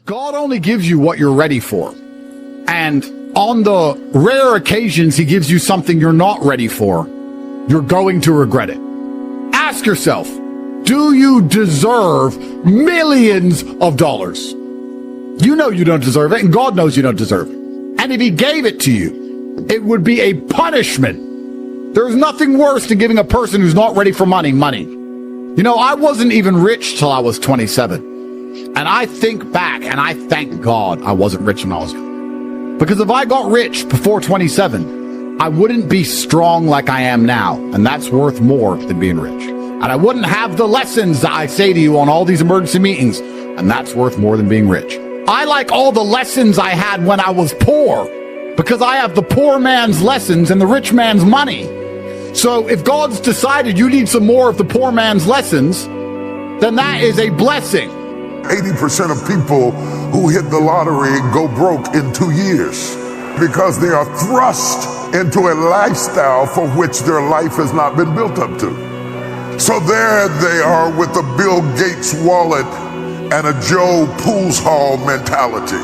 God only gives you what you're ready for. And on the rare occasions he gives you something you're not ready for, you're going to regret it. Ask yourself, do you deserve millions of dollars? You know you don't deserve it, and God knows you don't deserve it. And if he gave it to you, it would be a punishment. There's nothing worse than giving a person who's not ready for money. You know, I wasn't even rich till I was 27. And I think back and I thank God I wasn't rich when I was young. Because if I got rich before 27, I wouldn't be strong like I am now. And that's worth more than being rich. And I wouldn't have the lessons that I say to you on all these emergency meetings. And that's worth more than being rich. I like all the lessons I had when I was poor, because I have the poor man's lessons and the rich man's money. So if God's decided you need some more of the poor man's lessons, then that is a blessing. 80% of people who hit the lottery go broke in 2 years because they are thrust into a lifestyle for which their life has not been built up to. So there they are with a Bill Gates wallet and a Joe Pools Hall mentality.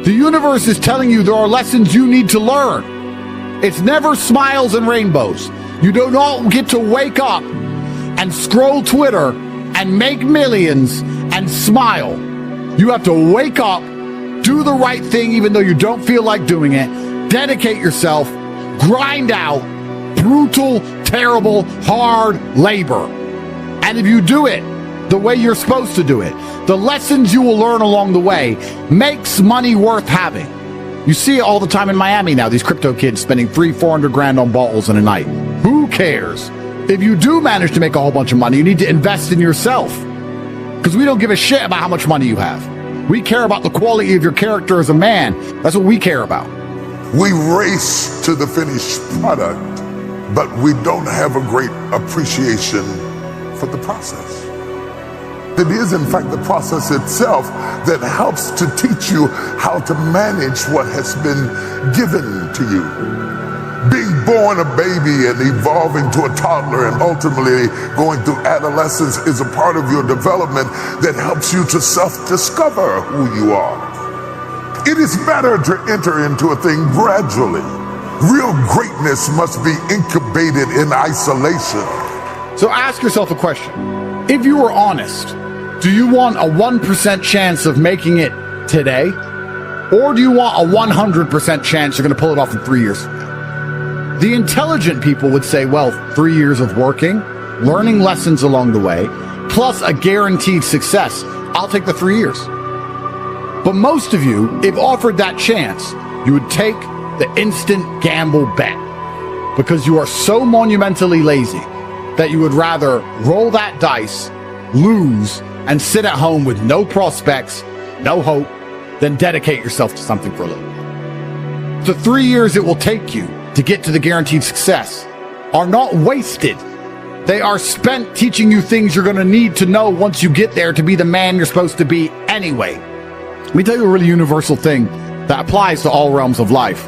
The universe is telling you there are lessons you need to learn. It's never smiles and rainbows. You do not get to wake up and scroll Twitter and make millions and smile. You have to wake up, do the right thing even though you don't feel like doing it, dedicate yourself, grind out brutal, terrible, hard labor. And if you do it the way you're supposed to do it, the lessons you will learn along the way makes money worth having. You see it all the time in Miami now, these crypto kids spending $300-400 grand on bottles in a night. Who cares? If you do manage to make a whole bunch of money, you need to invest in yourself. Because we don't give a shit about how much money you have. We care about the quality of your character as a man. That's what we care about. We race to the finished product, but we don't have a great appreciation for the process. It is, in fact, the process itself that helps to teach you how to manage what has been given to you. Being born a baby and evolving to a toddler and ultimately going through adolescence is a part of your development that helps you to self-discover who you are. It is better to enter into a thing gradually. Real greatness must be incubated in isolation. So ask yourself a question. If you were honest, do you want a 1% chance of making it today? Or do you want a 100% chance you're going to pull it off in 3 years? The intelligent people would say, well, 3 years of working, learning lessons along the way, plus a guaranteed success. I'll take the 3 years. But most of you, if offered that chance, you would take the instant gamble bet because you are so monumentally lazy that you would rather roll that dice, lose, and sit at home with no prospects, no hope, than dedicate yourself to something for a little while. The 3 years it will take you to get to the guaranteed success are not wasted. They are spent teaching you things you're going to need to know once you get there to be the man you're supposed to be anyway. Let me tell you a really universal thing that applies to all realms of life.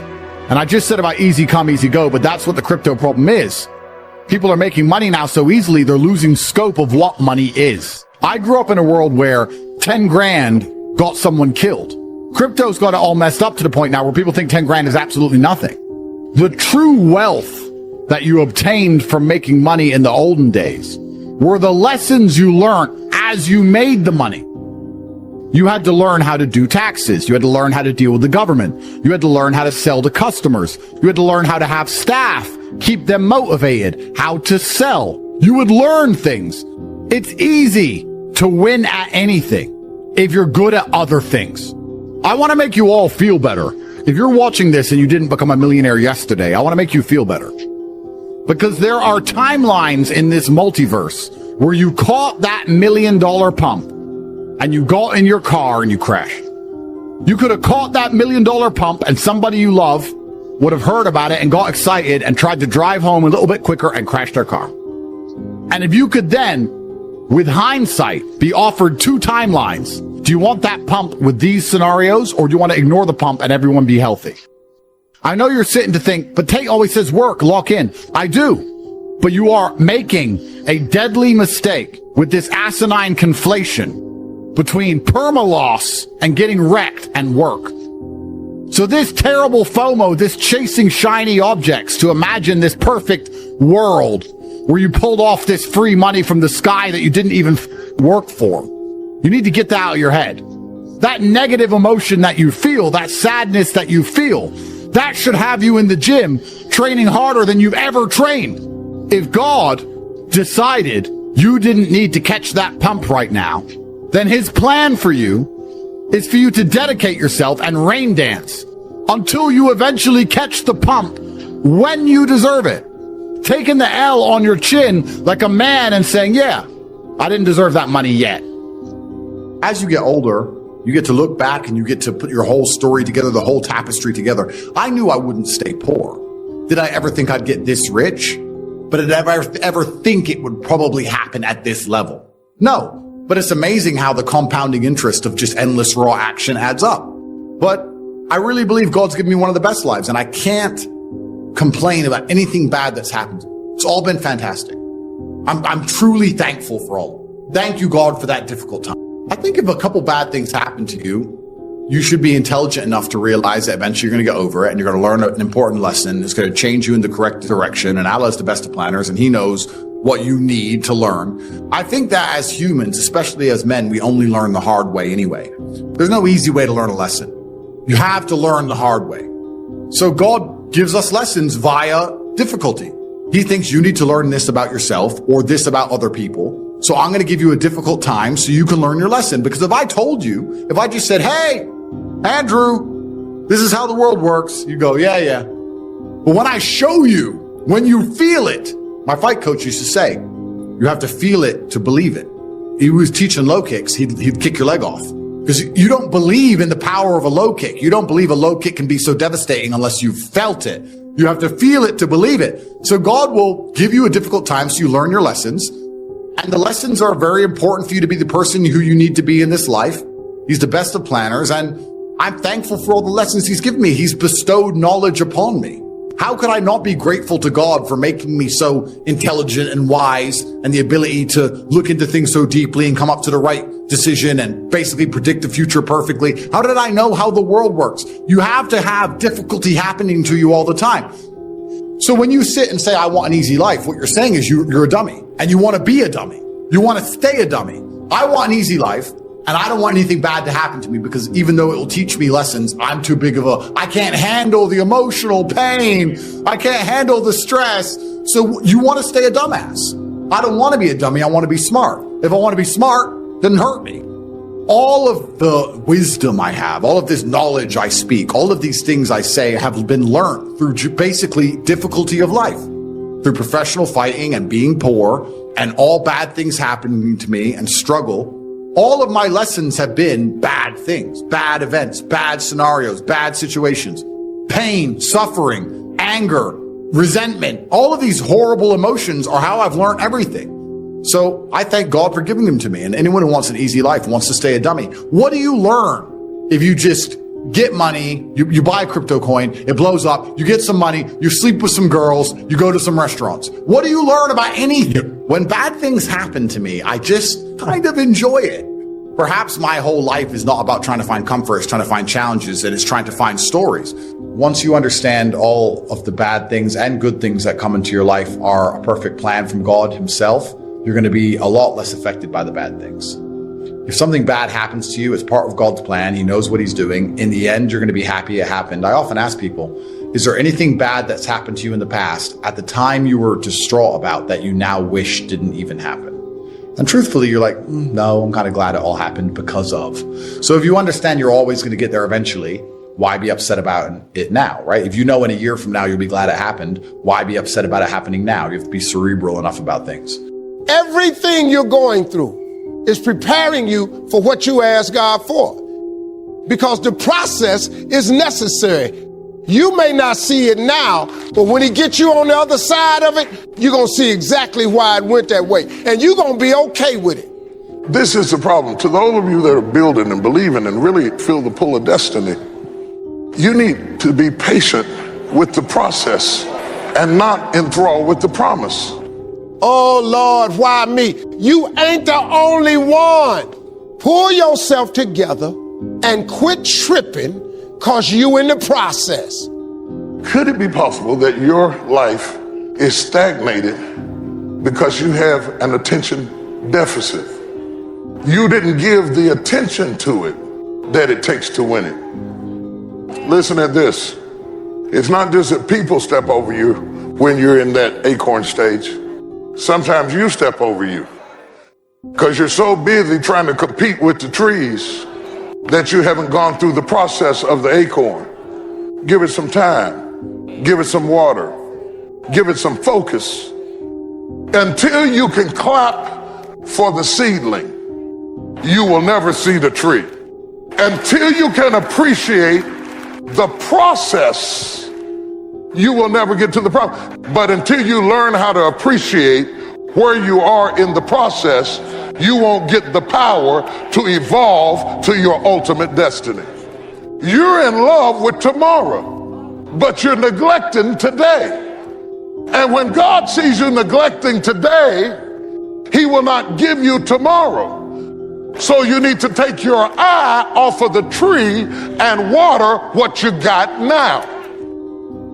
And I just said about easy come, easy go, but that's what the crypto problem is. People are making money now so easily, they're losing scope of what money is. I grew up in a world where 10 grand got someone killed. Crypto's got it all messed up to the point now where people think 10 grand is absolutely nothing. The true wealth that you obtained from making money in the olden days were the lessons you learned as you made the money. You had to learn how to do taxes. You had to learn how to deal with the government. You had to learn how to sell to customers. You had to learn how to have staff, keep them motivated, how to sell. You would learn things. It's easy to win at anything if you're good at other things. I want to make you all feel better. If you're watching this and you didn't become a millionaire yesterday, I want to make you feel better. Because there are timelines in this multiverse where you caught that $1 million pump and you got in your car and you crashed. You could have caught that $1 million pump and somebody you love would have heard about it and got excited and tried to drive home a little bit quicker and crashed their car. And if you could then, with hindsight, be offered 2 timelines, do you want that pump with these scenarios, or do you want to ignore the pump and everyone be healthy? I know you're sitting to think, but Tate always says work, lock in. I do. But you are making a deadly mistake with this asinine conflation between perma-loss and getting wrecked and work. So this terrible FOMO, this chasing shiny objects to imagine this perfect world where you pulled off this free money from the sky that you didn't even work for. You need to get that out of your head. That negative emotion that you feel, that sadness that you feel, that should have you in the gym training harder than you've ever trained. If God decided you didn't need to catch that pump right now, then his plan for you is for you to dedicate yourself and rain dance until you eventually catch the pump when you deserve it. Taking the L on your chin like a man and saying, yeah, I didn't deserve that money yet. As you get older, you get to look back and you get to put your whole story together, the whole tapestry together. I knew I wouldn't stay poor. Did I ever think I'd get this rich? But did I ever think it would probably happen at this level? No. But it's amazing how the compounding interest of just endless raw action adds up. But I really believe God's given me one of the best lives, and I can't complain about anything bad that's happened. It's all been fantastic. I'm truly thankful for all. Thank you, God, for that difficult time. I think if a couple bad things happen to you, you should be intelligent enough to realize that eventually you're going to get over it and you're going to learn an important lesson. It's going to change you in the correct direction. And Allah's the best of planners, and he knows what you need to learn. I think that as humans, especially as men, we only learn the hard way anyway. There's no easy way to learn a lesson. You have to learn the hard way. So God gives us lessons via difficulty. He thinks you need to learn this about yourself or this about other people. So I'm going to give you a difficult time so you can learn your lesson. Because if I told you, if I just said, hey, Andrew, this is how the world works, you go, yeah. But when I show you, when you feel it, my fight coach used to say, you have to feel it to believe it. He was teaching low kicks. He'd kick your leg off because you don't believe in the power of a low kick. You don't believe a low kick can be so devastating unless you've felt it. You have to feel it to believe it. So God will give you a difficult time so you learn your lessons. And the lessons are very important for you to be the person who you need to be in this life. He's the best of planners, and I'm thankful for all the lessons he's given me. He's bestowed knowledge upon me. How could I not be grateful to God for making me so intelligent and wise and the ability to look into things so deeply and come up to the right decision and basically predict the future perfectly? How did I know how the world works? You have to have difficulty happening to you all the time. So when you sit and say, I want an easy life, what you're saying is you're a dummy and you want to be a dummy. You want to stay a dummy. I want an easy life and I don't want anything bad to happen to me because even though it will teach me lessons, I'm too big of I can't handle the emotional pain. I can't handle the stress. So you want to stay a dumbass. I don't want to be a dummy. I want to be smart. If I want to be smart, then hurt me. All of the wisdom I have, all of this knowledge I speak, all of these things I say have been learned through basically difficulty of life, through professional fighting and being poor and all bad things happening to me and struggle. All of my lessons have been bad things, bad events, bad scenarios, bad situations, pain, suffering, anger, resentment. All of these horrible emotions are how I've learned everything. So I thank God for giving them to me. And anyone who wants an easy life wants to stay a dummy. What do you learn if you just get money, you buy a crypto coin, it blows up, you get some money, you sleep with some girls, you go to some restaurants? What do you learn about anything? When bad things happen to me, I just kind of enjoy it. Perhaps my whole life is not about trying to find comfort, it's trying to find challenges, and it's trying to find stories. Once you understand all of the bad things and good things that come into your life are a perfect plan from God himself, you're going to be a lot less affected by the bad things. If something bad happens to you, it's part of God's plan. He knows what he's doing. In the end, you're going to be happy it happened. I often ask people, is there anything bad that's happened to you in the past at the time you were distraught about that you now wish didn't even happen? And truthfully, you're like, no, I'm kind of glad it all happened because of. So if you understand you're always going to get there eventually, why be upset about it now, right? If you know in a year from now you'll be glad it happened, why be upset about it happening now? You have to be cerebral enough about things. Everything you're going through is preparing you for what you ask God for, because the process is necessary. You may not see it now, but when he gets you on the other side of it, you're going to see exactly why it went that way, and you're going to be okay with it. This is the problem. To those of you that are building and believing and really feel the pull of destiny, you need to be patient with the process and not enthralled with the promise. Oh, Lord, why me? You ain't the only one. Pull yourself together and quit tripping because you in the process. Could it be possible that your life is stagnated because you have an attention deficit? You didn't give the attention to it that it takes to win it. Listen at this. It's not just that people step over you when you're in that acorn stage. Sometimes you step over you because you're so busy trying to compete with the trees that you haven't gone through the process of the acorn. Give it some time. Give it some water. Give it some focus. Until you can clap for the seedling, you will never see the tree. Until you can appreciate the process, you will never get to the problem. But until you learn how to appreciate where you are in the process, you won't get the power to evolve to your ultimate destiny. You're in love with tomorrow, but you're neglecting today. And when God sees you neglecting today, He will not give you tomorrow. So you need to take your eye off of the tree and water what you got now.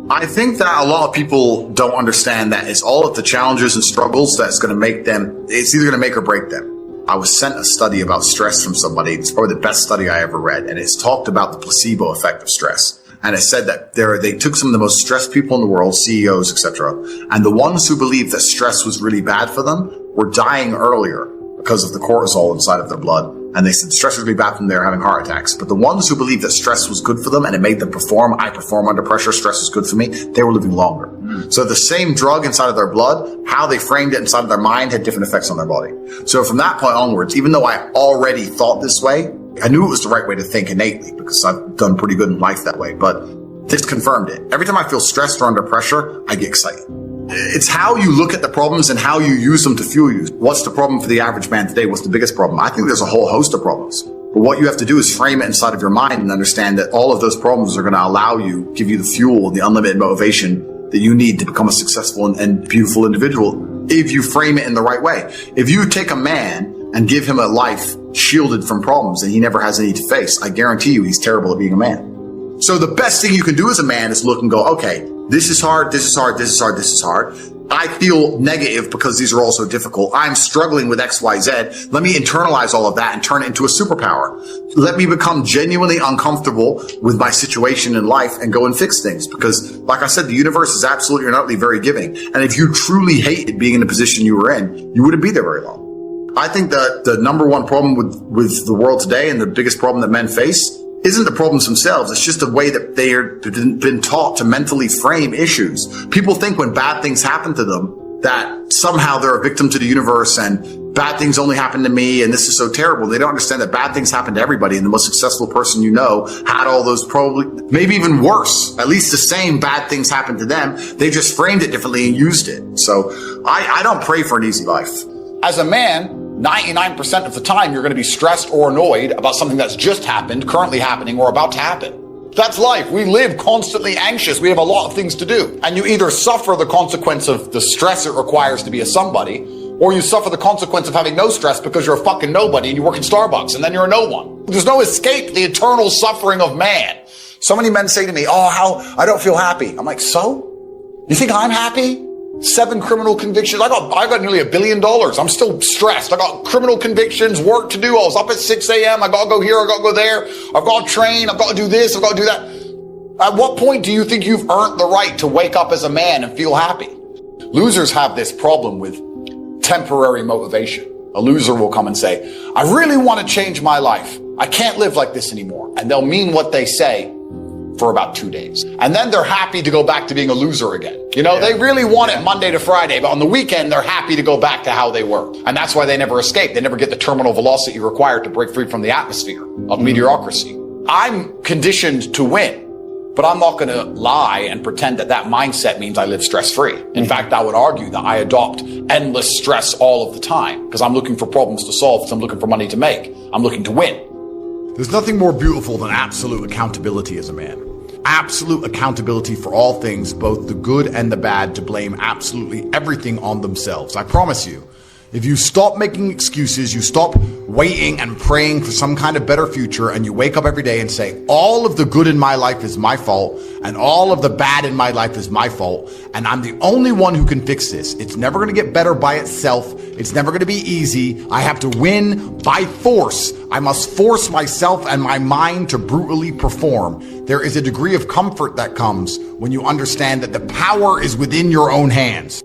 I think that a lot of people don't understand that it's all of the challenges and struggles that's going to make them, it's either going to make or break them. I was sent a study about stress from somebody. It's probably the best study I ever read. And it's talked about the placebo effect of stress. And it said that they took some of the most stressed people in the world, CEOs, etc. And the ones who believed that stress was really bad for them were dying earlier because of the cortisol inside of their blood. And they said stress was really bad for them, they were having heart attacks. But the ones who believed that stress was good for them and it made them perform, I perform under pressure, stress is good for me, they were living longer. So the same drug inside of their blood, how they framed it inside of their mind had different effects on their body. So from that point onwards, even though I already thought this way, I knew it was the right way to think innately because I've done pretty good in life that way. But this confirmed it. Every time I feel stressed or under pressure, I get excited. It's how you look at the problems and how you use them to fuel you. What's the problem for the average man today? What's the biggest problem? I think there's a whole host of problems. But what you have to do is frame it inside of your mind and understand that all of those problems are going to allow you, give you the fuel, the unlimited motivation that you need to become a successful and beautiful individual if you frame it in the right way. If you take a man and give him a life shielded from problems and he never has any to face, I guarantee you he's terrible at being a man. So the best thing you can do as a man is look and go, okay, this is hard, this is hard, this is hard, this is hard. I feel negative because these are all so difficult. I'm struggling with X, Y, Z. Let me internalize all of that and turn it into a superpower. Let me become genuinely uncomfortable with my situation in life and go and fix things. Because like I said, the universe is absolutely and utterly very giving. And if you truly hated being in the position you were in, you wouldn't be there very long. I think that the number one problem with the world today and the biggest problem that men face isn't the problems themselves. It's just the way that they are been taught to mentally frame issues. People think when bad things happen to them that somehow they're a victim to the universe and bad things only happen to me and this is so terrible. They don't understand that bad things happen to everybody, and the most successful person you know had all those, probably maybe even worse, at least the same bad things happened to them. They just framed it differently and used it. So I don't pray for an easy life. As a man, 99% of the time, you're going to be stressed or annoyed about something that's just happened, currently happening, or about to happen. That's life. We live constantly anxious. We have a lot of things to do. And you either suffer the consequence of the stress it requires to be a somebody, or you suffer the consequence of having no stress because you're a fucking nobody and you work at Starbucks and then you're a no one. There's no escape the eternal suffering of man. So many men say to me, oh, how I don't feel happy. I'm like, so? You think I'm happy? 7 criminal convictions. I got nearly $1 billion. I'm still stressed. I got criminal convictions, work to do. I was up at 6 a.m. I got to go here. I got to go there. I've got to train. I've got to do this. I've got to do that. At what point do you think you've earned the right to wake up as a man and feel happy? Losers have this problem with temporary motivation. A loser will come and say, I really want to change my life. I can't live like this anymore. And they'll mean what they say for about 2 days. And then they're happy to go back to being a loser again. You know, they really want it Monday to Friday, but on the weekend, they're happy to go back to how they were. And that's why they never escape. They never get the terminal velocity required to break free from the atmosphere of mediocrity. I'm conditioned to win, but I'm not going to lie and pretend that that mindset means I live stress-free. In fact, I would argue that I adopt endless stress all of the time because I'm looking for problems to solve, because I'm looking for money to make. I'm looking to win. There's nothing more beautiful than absolute accountability as a man. Absolute accountability for all things, both the good and the bad, to blame absolutely everything on themselves. I promise you, If you stop making excuses, you stop waiting and praying for some kind of better future, and you wake up every day and say, all of the good in my life is my fault, and all of the bad in my life is my fault, and I'm the only one who can fix this. It's never going to get better by itself. It's never going to be easy. I have to win by force. I must force myself and my mind to brutally perform. There is a degree of comfort that comes when you understand that the power is within your own hands.